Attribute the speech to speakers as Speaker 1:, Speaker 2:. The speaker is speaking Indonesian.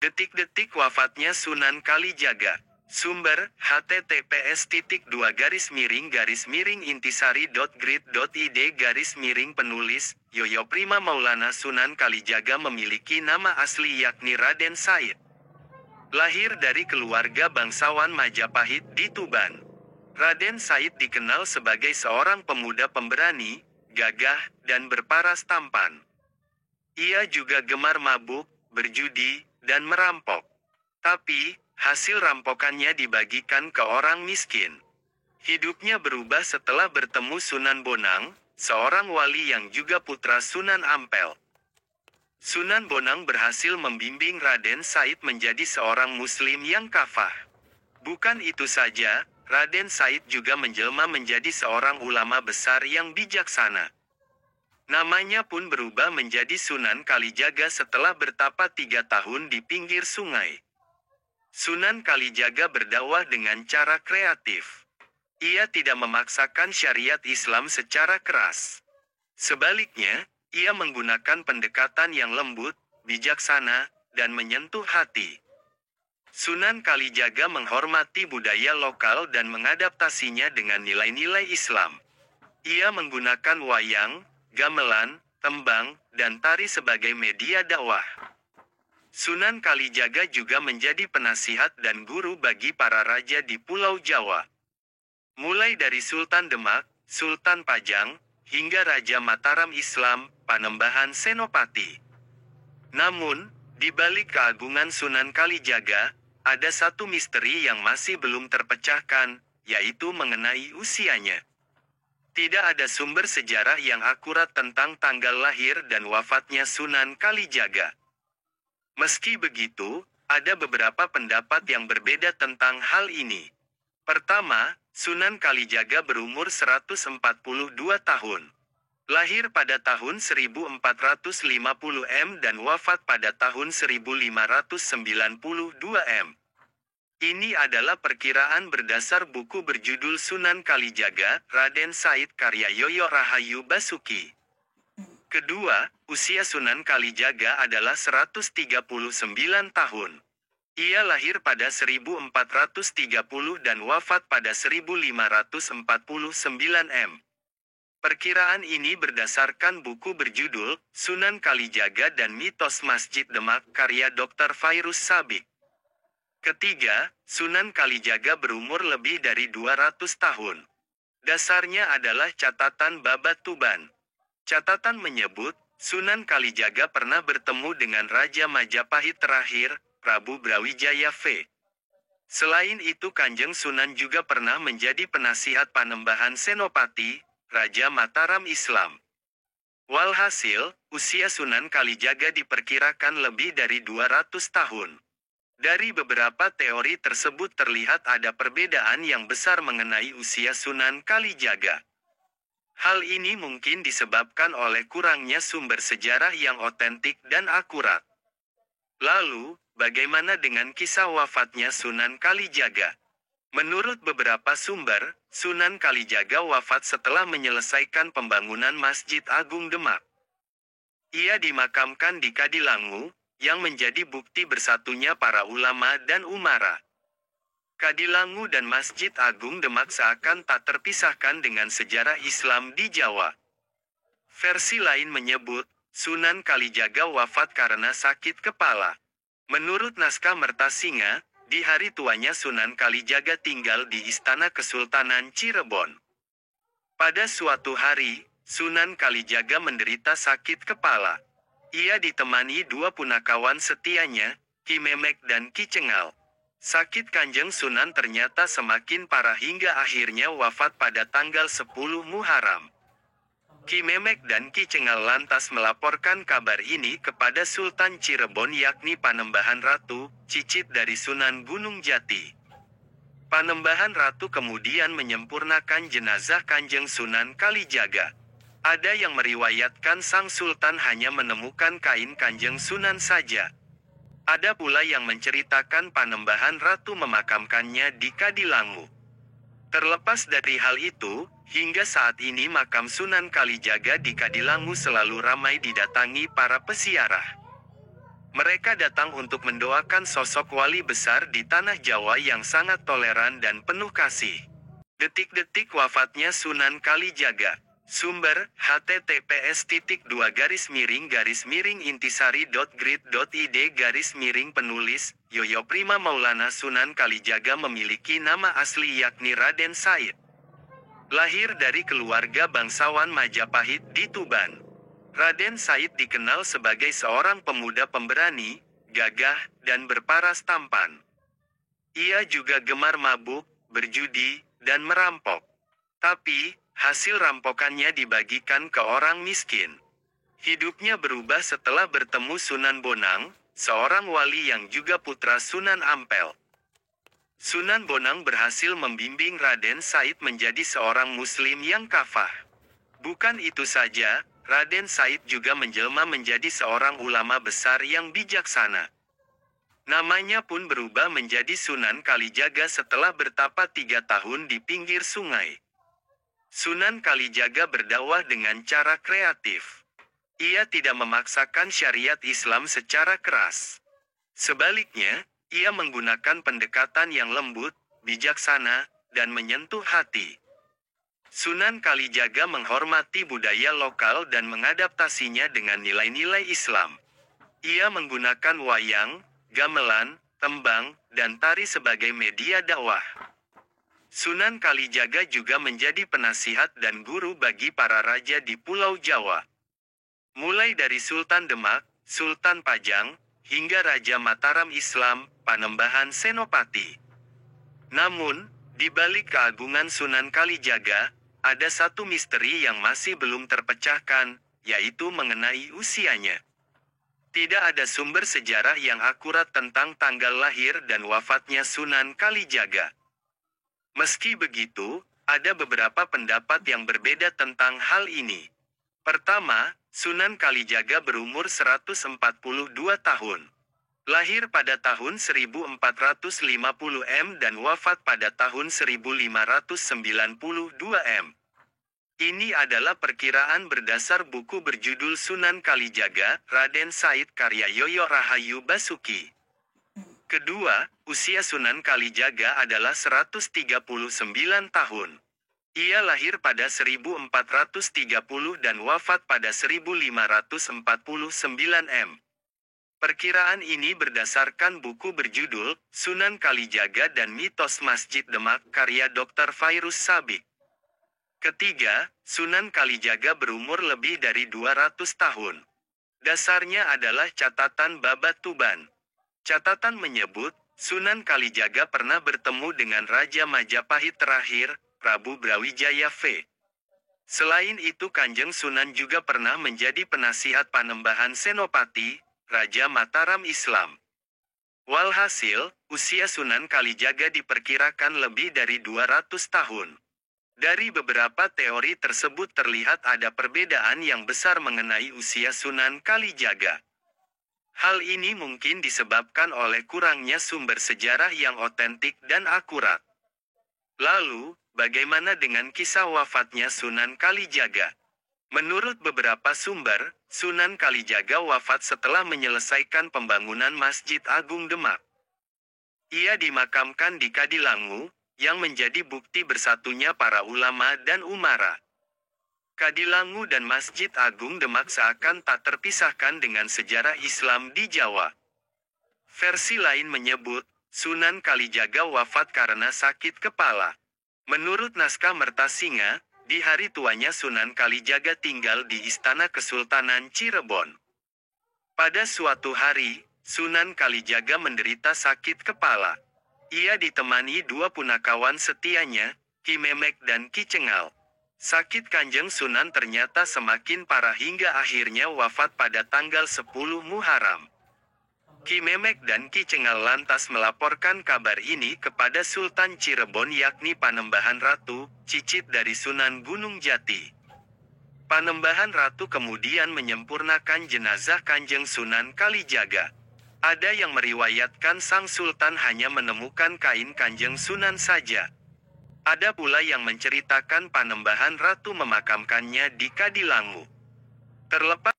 Speaker 1: Detik-detik wafatnya Sunan Kalijaga. Sumber, https://intisari.grid.id penulis, Yoyo Prima Maulana Sunan Kalijaga memiliki nama asli yakni Raden Said. Lahir dari keluarga bangsawan Majapahit di Tuban. Raden Said dikenal sebagai seorang pemuda pemberani, gagah, dan berparas tampan. Ia juga gemar mabuk, berjudi, dan merampok. Tapi, hasil rampokannya dibagikan ke orang miskin. Hidupnya berubah setelah bertemu Sunan Bonang, seorang wali yang juga putra Sunan Ampel. Sunan Bonang berhasil membimbing Raden Said menjadi seorang muslim yang kafah. Bukan itu saja, Raden Said juga menjelma menjadi seorang ulama besar yang bijaksana. Namanya pun berubah menjadi Sunan Kalijaga setelah bertapa 3 tahun di pinggir sungai. Sunan Kalijaga berdakwah dengan cara kreatif. Ia tidak memaksakan syariat Islam secara keras. Sebaliknya, ia menggunakan pendekatan yang lembut, bijaksana, dan menyentuh hati. Sunan Kalijaga menghormati budaya lokal dan mengadaptasinya dengan nilai-nilai Islam. Ia menggunakan wayang, gamelan, tembang, dan tari sebagai media dakwah. Sunan Kalijaga juga menjadi penasihat dan guru bagi para raja di Pulau Jawa. Mulai dari Sultan Demak, Sultan Pajang, hingga Raja Mataram Islam, Panembahan Senopati. Namun, di balik keagungan Sunan Kalijaga, ada satu misteri yang masih belum terpecahkan, yaitu mengenai usianya. Tidak ada sumber sejarah yang akurat tentang tanggal lahir dan wafatnya Sunan Kalijaga. Meski begitu, ada beberapa pendapat yang berbeda tentang hal ini. Pertama, Sunan Kalijaga berumur 142 tahun. Lahir pada tahun 1450 M dan wafat pada tahun 1592 M. Ini adalah perkiraan berdasar buku berjudul Sunan Kalijaga, Raden Said karya Yoyo Rahayu Basuki. Kedua, usia Sunan Kalijaga adalah 139 tahun. Ia lahir pada 1430 dan wafat pada 1549 M. Perkiraan ini berdasarkan buku berjudul Sunan Kalijaga dan Mitos Masjid Demak karya Dr. Fairuz Sabik. Ketiga, Sunan Kalijaga berumur lebih dari 200 tahun. Dasarnya adalah catatan Babat Tuban. Catatan menyebut, Sunan Kalijaga pernah bertemu dengan Raja Majapahit terakhir, Prabu Brawijaya V. Selain itu Kanjeng Sunan juga pernah menjadi penasihat Panembahan Senopati, Raja Mataram Islam. Walhasil, usia Sunan Kalijaga diperkirakan lebih dari 200 tahun. Dari beberapa teori tersebut terlihat ada perbedaan yang besar mengenai usia Sunan Kalijaga. Hal ini mungkin disebabkan oleh kurangnya sumber sejarah yang otentik dan akurat. Lalu, bagaimana dengan kisah wafatnya Sunan Kalijaga? Menurut beberapa sumber, Sunan Kalijaga wafat setelah menyelesaikan pembangunan Masjid Agung Demak. Ia dimakamkan di Kadilangu, yang menjadi bukti bersatunya para ulama dan umara. Kadilangu dan Masjid Agung Demak seakan tak terpisahkan dengan sejarah Islam di Jawa. Versi lain menyebut, Sunan Kalijaga wafat karena sakit kepala. Menurut naskah Mertasinga, di hari tuanya Sunan Kalijaga tinggal di Istana Kesultanan Cirebon. Pada suatu hari, Sunan Kalijaga menderita sakit kepala. Ia ditemani 2 punakawan setianya, Ki Memek dan Ki Cengal. Sakit Kanjeng Sunan ternyata semakin parah hingga akhirnya wafat pada tanggal 10 Muharram. Ki Memek dan Ki Cengal lantas melaporkan kabar ini kepada Sultan Cirebon yakni Panembahan Ratu, cicit dari Sunan Gunung Jati. Panembahan Ratu kemudian menyempurnakan jenazah Kanjeng Sunan Kalijaga. Ada yang meriwayatkan sang sultan hanya menemukan kain Kanjeng Sunan saja. Ada pula yang menceritakan Panembahan Ratu memakamkannya di Kadilangu. Terlepas dari hal itu, hingga saat ini makam Sunan Kalijaga di Kadilangu selalu ramai didatangi para peziarah. Mereka datang untuk mendoakan sosok wali besar di tanah Jawa yang sangat toleran dan penuh kasih. Detik-detik wafatnya Sunan Kalijaga. Sumber, https://intisari.grid.id/penulis, Yoyo Prima Maulana. Sunan Kalijaga memiliki nama asli yakni Raden Said. Lahir dari keluarga bangsawan Majapahit di Tuban. Raden Said dikenal sebagai seorang pemuda pemberani, gagah, dan berparas tampan. Ia juga gemar mabuk, berjudi, dan merampok. Tapi, hasil rampokannya dibagikan ke orang miskin. Hidupnya berubah setelah bertemu Sunan Bonang, seorang wali yang juga putra Sunan Ampel. Sunan Bonang berhasil membimbing Raden Said menjadi seorang muslim yang kafah. Bukan itu saja, Raden Said juga menjelma menjadi seorang ulama besar yang bijaksana. Namanya pun berubah menjadi Sunan Kalijaga setelah bertapa 3 tahun di pinggir sungai. Sunan Kalijaga berdakwah dengan cara kreatif. Ia tidak memaksakan syariat Islam secara keras. Sebaliknya, ia menggunakan pendekatan yang lembut, bijaksana, dan menyentuh hati. Sunan Kalijaga menghormati budaya lokal dan mengadaptasinya dengan nilai-nilai Islam. Ia menggunakan wayang, gamelan, tembang, dan tari sebagai media dakwah. Sunan Kalijaga juga menjadi penasihat dan guru bagi para raja di Pulau Jawa. Mulai dari Sultan Demak, Sultan Pajang, hingga Raja Mataram Islam, Panembahan Senopati. Namun, di balik keagungan Sunan Kalijaga, ada satu misteri yang masih belum terpecahkan, yaitu mengenai usianya. Tidak ada sumber sejarah yang akurat tentang tanggal lahir dan wafatnya Sunan Kalijaga. Meski begitu, ada beberapa pendapat yang berbeda tentang hal ini. Pertama, Sunan Kalijaga berumur 142 tahun. Lahir pada tahun 1450 M dan wafat pada tahun 1592 M. Ini adalah perkiraan berdasar buku berjudul Sunan Kalijaga, Raden Said karya Yoyo Rahayu Basuki. Kedua, usia Sunan Kalijaga adalah 139 tahun. Ia lahir pada 1430 dan wafat pada 1549 M. Perkiraan ini berdasarkan buku berjudul Sunan Kalijaga dan Mitos Masjid Demak karya Dr. Fairuz Sabik. Ketiga, Sunan Kalijaga berumur lebih dari 200 tahun. Dasarnya adalah catatan Babat Tuban. Catatan menyebut, Sunan Kalijaga pernah bertemu dengan Raja Majapahit terakhir, Prabu Brawijaya V. Selain itu Kanjeng Sunan juga pernah menjadi penasihat Panembahan Senopati, Raja Mataram Islam. Walhasil, usia Sunan Kalijaga diperkirakan lebih dari 200 tahun. Dari beberapa teori tersebut terlihat ada perbedaan yang besar mengenai usia Sunan Kalijaga. Hal ini mungkin disebabkan oleh kurangnya sumber sejarah yang otentik dan akurat. Lalu, bagaimana dengan kisah wafatnya Sunan Kalijaga? Menurut beberapa sumber, Sunan Kalijaga wafat setelah menyelesaikan pembangunan Masjid Agung Demak. Ia dimakamkan di Kadilangu, yang menjadi bukti bersatunya para ulama dan umara. Kadilangu dan Masjid Agung Demak seakan tak terpisahkan dengan sejarah Islam di Jawa. Versi lain menyebut, Sunan Kalijaga wafat karena sakit kepala. Menurut naskah Mertasinga, di hari tuanya Sunan Kalijaga tinggal di Istana Kesultanan Cirebon. Pada suatu hari, Sunan Kalijaga menderita sakit kepala. Ia ditemani 2 punakawan setianya, Ki Memek dan Ki Cengal. Sakit Kanjeng Sunan ternyata semakin parah hingga akhirnya wafat pada tanggal 10 Muharram. Ki Memek dan Ki Cengal lantas melaporkan kabar ini kepada Sultan Cirebon yakni Panembahan Ratu, cicit dari Sunan Gunung Jati. Panembahan Ratu kemudian menyempurnakan jenazah Kanjeng Sunan Kalijaga. Ada yang meriwayatkan sang Sultan hanya menemukan kain Kanjeng Sunan saja. Ada pula yang menceritakan Panembahan Ratu memakamkannya di Kadilangu. Terlepas